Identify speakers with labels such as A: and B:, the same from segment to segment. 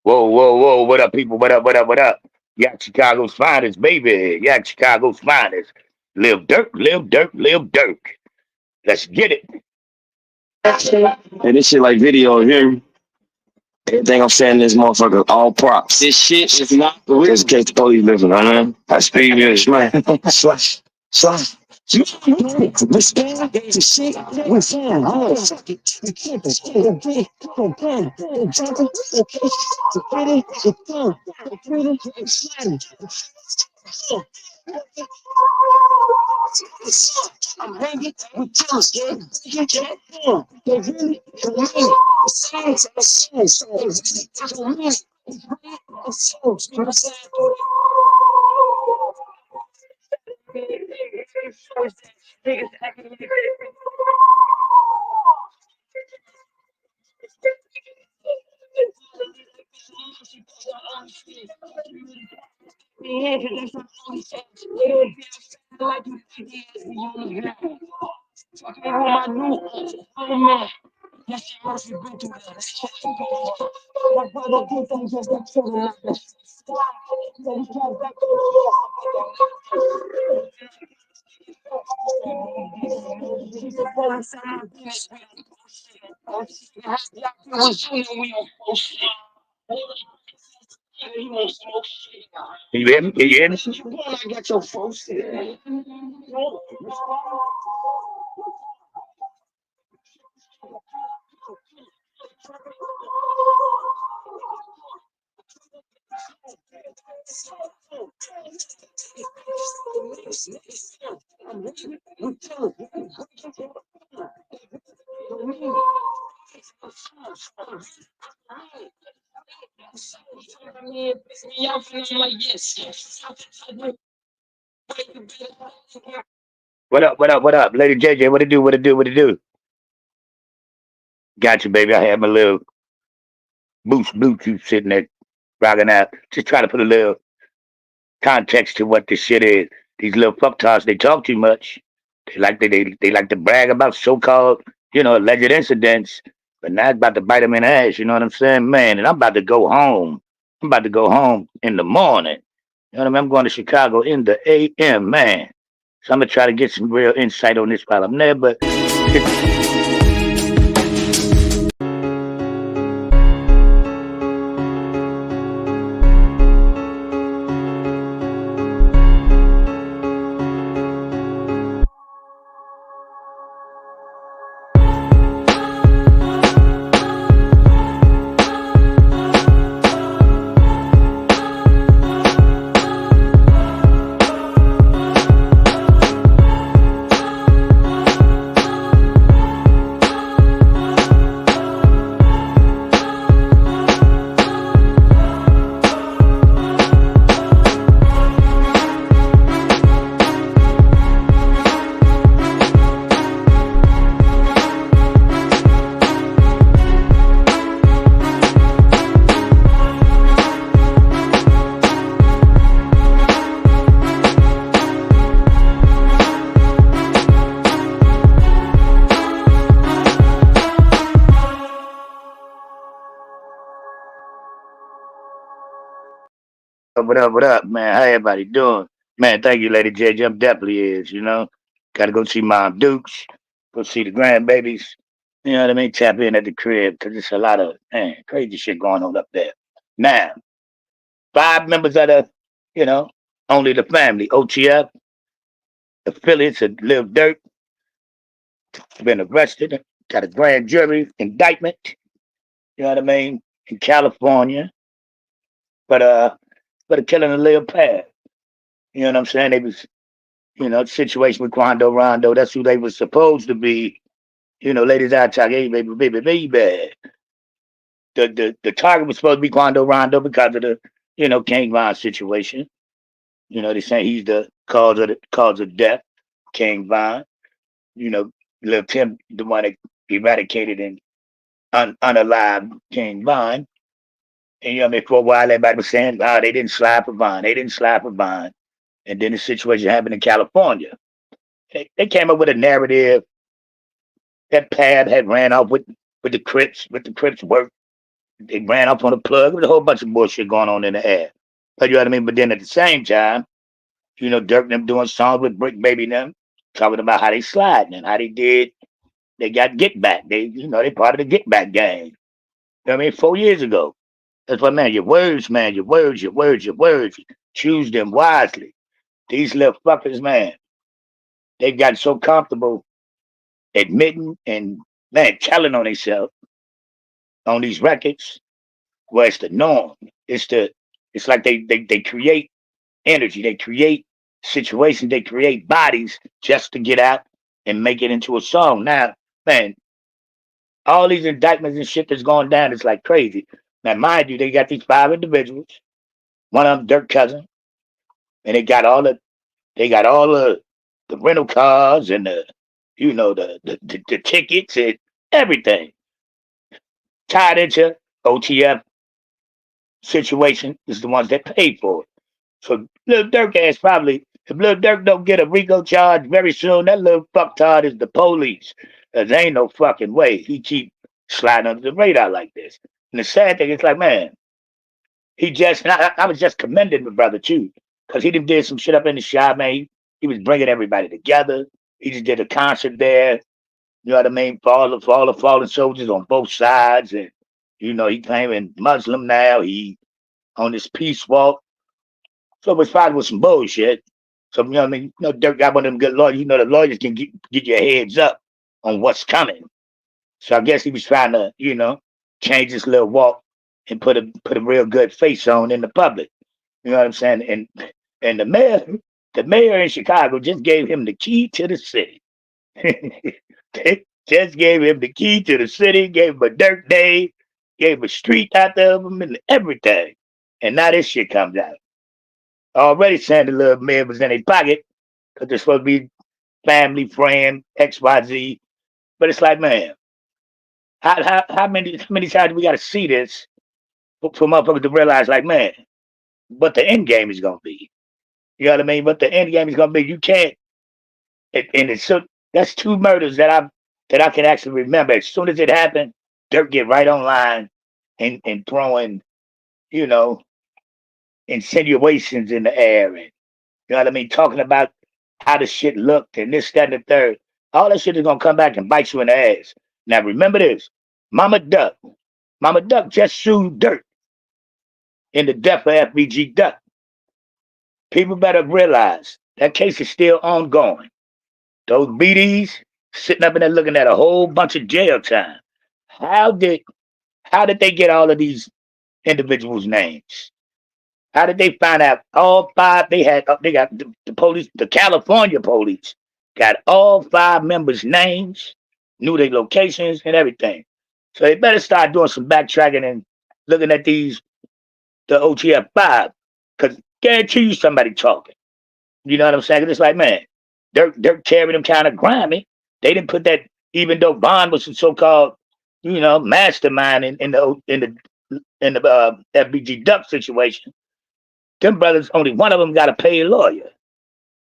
A: Whoa, whoa, whoa. What up, people? What up, what up, what up? Yak Chicago's finest, baby. Yak Chicago's finest. Live Dirk, live Dirk, live Dirk. Let's get it.
B: And this shit like video here. Everything I'm saying in this motherfucker, all props. This shit is not real. Just in case the police listen, I know. I speak this, man. Slash. This game, the shit, we fan. Oh, fuck it. We can't be scared of it. Come on, jump it. Okay, to get it, to go. It's sliding. I'm hanging with killers, yeah. They really don't mean it. The songs are songs, so they really don't mean it. The songs, you know what I'm saying?
A: Can you hear me? Can you hear me?
B: I got your folks here.
A: What up, what up, what up? Lady JJ, what it do, what it do, what it do? Got you, baby. I had my little Bluetooth sitting there rocking out. Just try to put a little context to what this shit is. These little fucktards, they talk too much. They like to brag about so-called, alleged incidents, but now it's about to bite them in the ass. You know what I'm saying, man? And I'm about to go home. I'm about to go home in the morning. You know what I mean? I'm going to Chicago in the AM, man. So I'm gonna try to get some real insight on this while I'm there, but. What up, man? How everybody doing? Man, thank you, Lady J. Jump definitely is. Gotta go see Mom Dukes, go see the grandbabies. You know what I mean? Tap in at the crib because there's a lot of crazy shit going on up there. Now, 5 members of only the family, OTF, affiliates of Live Dirt, been arrested, got a grand jury indictment, you know what I mean, in California. But killing a little pad. You know what I'm saying? They was, situation with Quando Rondo. That's who they was supposed to be. Ladies out talk, hey, baby. The target was supposed to be Quando Rondo because of the, King Von situation. They saying he's the cause of death, King Von. Lil Tim, the one that eradicated and unalived King Von. And for a while, everybody was saying, they didn't slide for Von. They didn't slide for Von. And then the situation happened in California. They came up with a narrative that Pab had ran off with the Crips work. They ran up on the plug. There was a whole bunch of bullshit going on in the air. But you know what I mean? But then at the same time, you know, Dirk and them doing songs with Brick Baby and them, talking about how they sliding and how they did. They got get back. They, you know, they part of the get back gang. You know what I mean? 4 years ago. That's what, man, your words, man, your words, your words, your words. Choose them wisely. These little fuckers, man, they've gotten so comfortable admitting and, man, telling on themselves on these records where it's the norm. It's like they create energy, they create situations, they create bodies just to get out and make it into a song. Now, man, all these indictments and shit that's going down is like crazy. Now, mind you, they got these 5 individuals. One of them, Dirk cousin, and they got all the rental cars and the, you know, the tickets and everything tied into OTF situation is the ones that paid for it. So Lil Durk ass probably, if Lil Durk don't get a RICO charge very soon, that little fucktard is the police. There ain't no fucking way he keep sliding under the radar like this. And the sad thing is like, man, he just, and I was just commending the brother too, because he did some shit up in the shop, man. He was bringing everybody together. He just did a concert there. You know what I mean? For all the fallen soldiers on both sides. And, you know, he claiming Muslim now. He on this peace walk. So it was probably with some bullshit. So, you know what I mean? You know, Dirk got one of them good lawyers. You know, the lawyers can get your heads up on what's coming. So I guess he was trying to, you know, change his little walk and put a real good face on in the public. You know what I'm saying? And the mayor in Chicago just gave him the key to the city. They just gave him the key to the city, gave him a dirt day, gave him a street out there of him and everything. And now this shit comes out. Already saying the little mayor was in his pocket because they're supposed to be family, friend, XYZ. But it's like, man, how many times do we got to see this for motherfuckers to realize, like, man, what the end game is gonna be? You know what I mean? What the end game is gonna be? You can't. And it's so that's 2 murders that I can actually remember. As soon as it happened, Dirk get right online and throwing, you know, insinuations in the air, and you know what I mean, talking about how the shit looked and this, that, and the third. All that shit is gonna come back and bite you in the ass. Now remember this, Mama Duck. Mama Duck just sued Dirk in the death of FBG Duck. People better realize that case is still ongoing. Those BDs sitting up in there looking at a whole bunch of jail time. How did how did they get all of these individuals' names? How did they find out all 5? They got the police, the California police got all 5 members' names, knew their locations and everything. So they better start doing some backtracking and looking at the OTF 5, because guarantee you somebody talking. You know what I'm saying? 'Cause it's like, man, Dirk carried them kind of grimy. They didn't put that, even though Bond was the so-called, you know, mastermind in the FBG Duck situation. Them brothers, only one of them got a paid lawyer.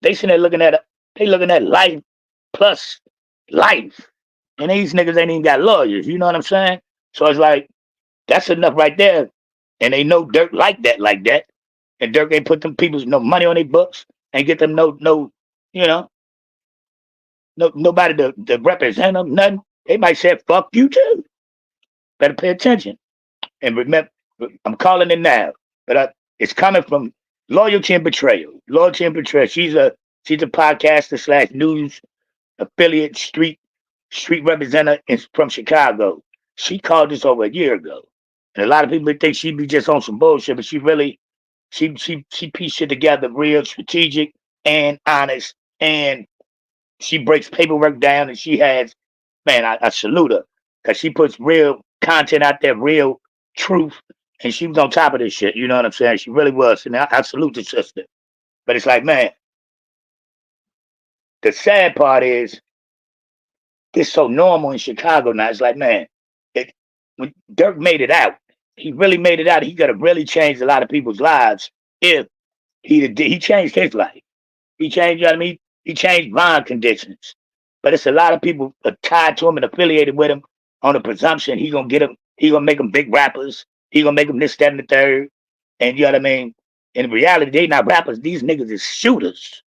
A: They sitting there looking at life plus life, and these niggas ain't even got lawyers. You know what I'm saying? So it's like that's enough right there. And they know Dirk like that, and Dirk ain't put them people's no money on their books, and get them no, you know, nobody to represent them, nothing. They might say, fuck you too. Better pay attention. And remember, I'm calling it now, but it's coming from Loyalty and Betrayal. Loyalty and Betrayal. She's a podcaster slash news affiliate, street representative from Chicago. She called this over a year ago. And a lot of people think she be just on some bullshit, but she pieced it together real strategic and honest, and she breaks paperwork down, and she has, man, I salute her because she puts real content out there, real truth, and she was on top of this shit. You know what I'm saying? She really was, and I salute the sister. But it's like, man, the sad part is this so normal in Chicago now. It's like, man, when Dirk made it out, he really made it out. He could have really changed a lot of people's lives if he changed his life. He changed, you know what I mean? He changed bond conditions. But it's a lot of people tied to him and affiliated with him on the presumption he gonna get him He gonna make them big rappers. He gonna make them this, that, and the third. And you know what I mean? In reality, they not rappers. These niggas is shooters.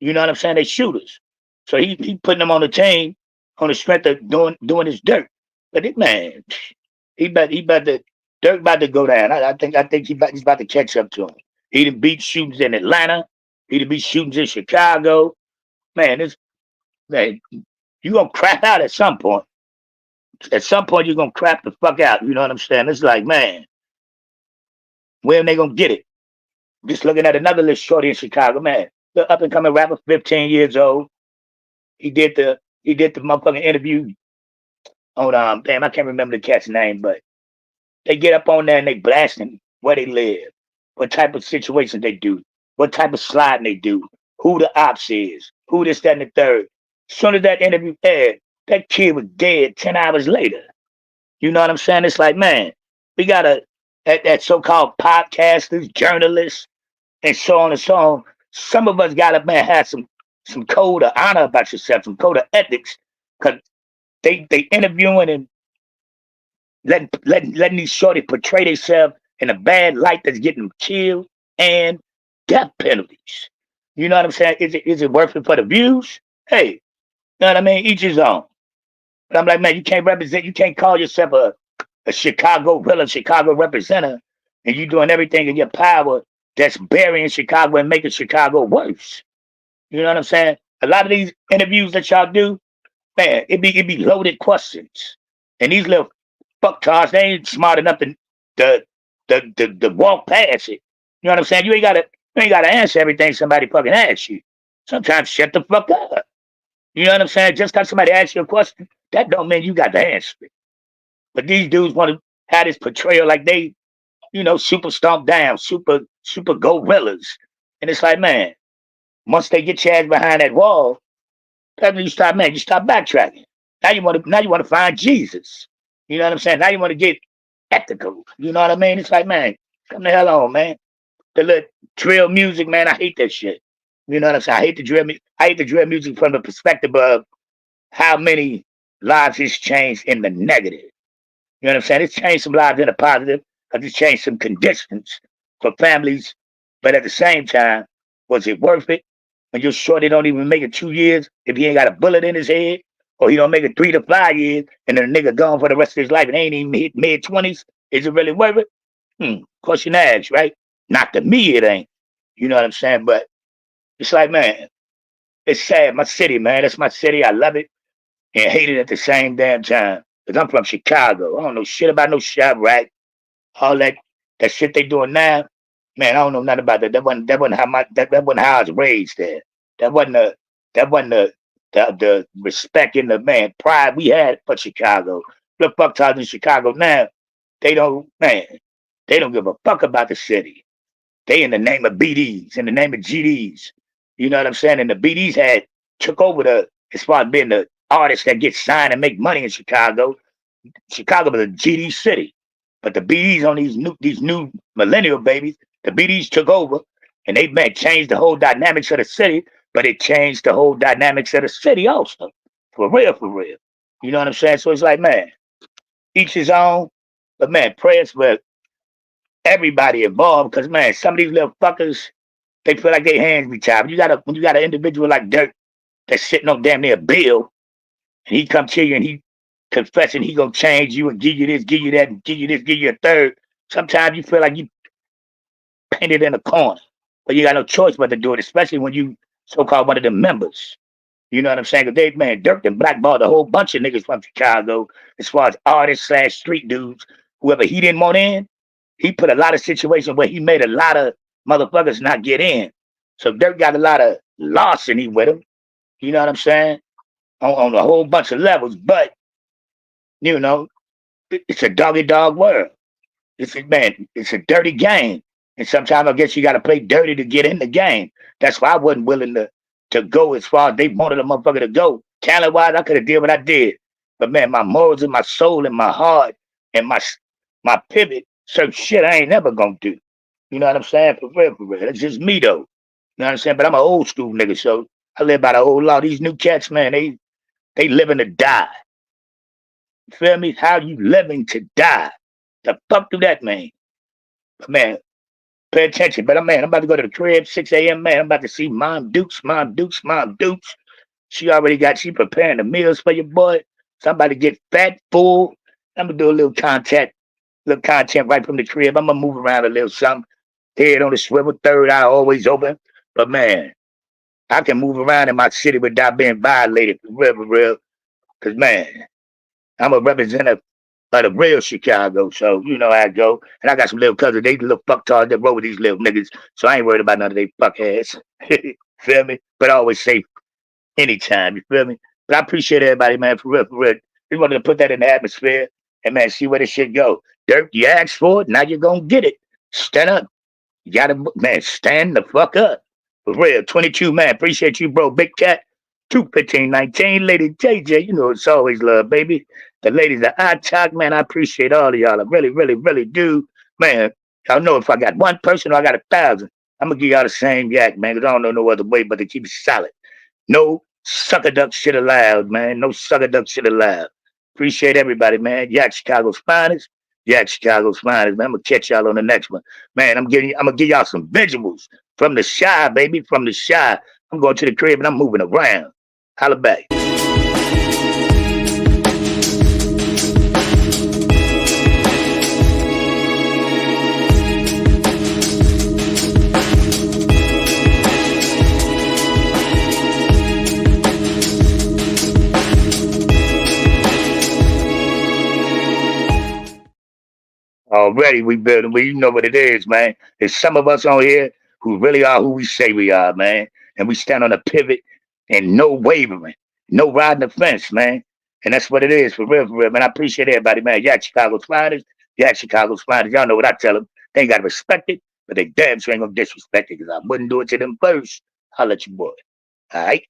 A: You know what I'm saying? They shooters. So he putting them on the chain on the strength of doing his dirt. But it, man, he about to Dirk about to go down. I think he's about to catch up to him. He done beat shootings in Atlanta. He done beat shootings in Chicago. Man, this man, you gonna crap out at some point. At some point, you're gonna crap the fuck out. You know what I'm saying? It's like, man, when they gonna get it? Just looking at another little shorty in Chicago, man. The up and coming rapper, 15 years old. He did the motherfucking interview on damn, I can't remember the cat's name, but they get up on there and they blasting where they live, what type of situations they do, what type of sliding they do, who the ops is, who this, that, and the third. As soon as that interview aired, that kid was dead 10 hours later. You know what I'm saying? It's like, man, we gotta that so-called podcasters, journalists, and so on and so on. Some of us gotta, man, have some code of honor about yourself, some code of ethics, because they interviewing and letting these shorty portray themselves in a bad light that's getting them killed and death penalties. You know what I'm saying? Is it worth it for the views? Hey, you know what I mean? Each his own. But I'm like, man, you can't call yourself a Chicago villain, Chicago representative, and you doing everything in your power that's burying Chicago and making Chicago worse. You know what I'm saying? A lot of these interviews that y'all do, man, it be loaded questions. And these little fucktards, they ain't smart enough to walk past it. You know what I'm saying? You ain't gotta answer everything somebody fucking asks you. Sometimes shut the fuck up. You know what I'm saying? Just because somebody asks you a question, that don't mean you got to answer it. But these dudes want to have this portrayal like they, super stomp down, super gorillas. And it's like, man, once they get your ass behind that wall, that's when you stop backtracking. Now you want to find Jesus. You know what I'm saying? Now you want to get ethical. You know what I mean? It's like, man, come the hell on, man. The little drill music, man, I hate that shit. You know what I'm saying? I hate the drill music from the perspective of how many lives it's changed in the negative. You know what I'm saying? It's changed some lives in the positive because it's changed some conditions for families. But at the same time, was it worth it? When you're sure they don't even make it 2 years if he ain't got a bullet in his head, or he don't make it 3 to 5 years, and then the nigga gone for the rest of his life and ain't even hit mid-20s. Is it really worth it? Question asked, right? Not to me, it ain't. You know what I'm saying? But it's like, man, it's sad. My city, man. That's my city. I love it and hate it at the same damn time. Because I'm from Chicago. I don't know shit about no shop, right? All that shit they doing now, man, I don't know nothing about that. That wasn't how I was raised there. That wasn't the respect and the man pride we had for Chicago. The fuck talking in Chicago now, they don't give a fuck about the city. They in the name of BDs, in the name of GDs. You know what I'm saying? And the BDs had took over as far as being the artists that get signed and make money in Chicago. Chicago was a GD city. But the BDs on these new millennial babies, the BDs took over and they man changed the whole dynamics of the city, but it changed the whole dynamics of the city also. For real, for real. You know what I'm saying? So it's like, man, each his own. But man, prayers for everybody involved because man, some of these little fuckers, they feel like their hands be tied. When you got an individual like Dirk that's sitting on damn near a bill, and he come to you and he confessing he gonna change you and give you this, give you that, and give you this, give you a third. Sometimes you feel like you painted in a corner, but you got no choice but to do it, especially when you so-called one of the members. You know what I'm saying? Because they, man, Dirk and blackballed a whole bunch of niggas from Chicago as far as artists slash street dudes. Whoever he didn't want in, he put a lot of situations where he made a lot of motherfuckers not get in. So Dirk got a lot of larceny with him. You know what I'm saying? On a whole bunch of levels. But, you know, it's a doggy dog world. It's a dirty game. And sometimes I guess you got to play dirty to get in the game. That's why I wasn't willing to go as far as they wanted a motherfucker to go. Talent wise, I could have did what I did. But man, my morals and my soul and my heart and my pivot, certain shit I ain't never gonna do. You know what I'm saying? For real, for real. That's just me though. You know what I'm saying? But I'm an old school nigga, so I live by the old law. These new cats, man, they living to die. You feel me? How you living to die? The fuck do that mean? But man, pay attention. But man, I'm about to go to the crib, 6 a.m. Man, I'm about to see Mom Dukes, Mom Dukes, Mom Dukes. She preparing the meals for your boy. Somebody get fat, full. I'm gonna do a little content right from the crib. I'm gonna move around a little something. Head on the swivel, third eye always open. But man, I can move around in my city without being violated for real. Cause man, I'm a representative of the real Chicago. So you know how I go. And I got some little cousins, they little fucktards that roll with these little niggas. So I ain't worried about none of they fuckheads. Feel me? But I always say anytime, you feel me? But I appreciate everybody, man, for real, for real. Just wanted to put that in the atmosphere and man, see where this shit go. Dirk, you asked for it, now you're gonna get it. Stand up. You gotta, man, stand the fuck up. For real, 22, man. Appreciate you, bro. Big Cat, 21519. Lady JJ, you know it's always love, baby. The ladies that I talk, man, I appreciate all of y'all. I really, really, really do. Man, y'all know if I got one person or I got 1,000, I'm gonna give y'all the same yak, man, because I don't know no other way but to keep it solid. No sucker duck shit allowed, man. No sucker duck shit allowed. Appreciate everybody, man. Yak Chicago's finest. Yak Chicago's finest, man. I'm gonna catch y'all on the next one. Man, I'm gonna give y'all some visuals from the shy, baby. From the shy. I'm going to the crib and I'm moving around. Holla back. Already we building. We you know what it is, man. There's some of us on here who really are who we say we are, man. And we stand on a pivot and no wavering, no riding the fence, man. And that's what it is for real, man. I appreciate everybody, man. Yak Chicago's finest. Yak Chicago's finest. Y'all know what I tell them. They ain't got to respect it, but they damn sure ain't gonna disrespect it because I wouldn't do it to them first. I'll let you boy. All right.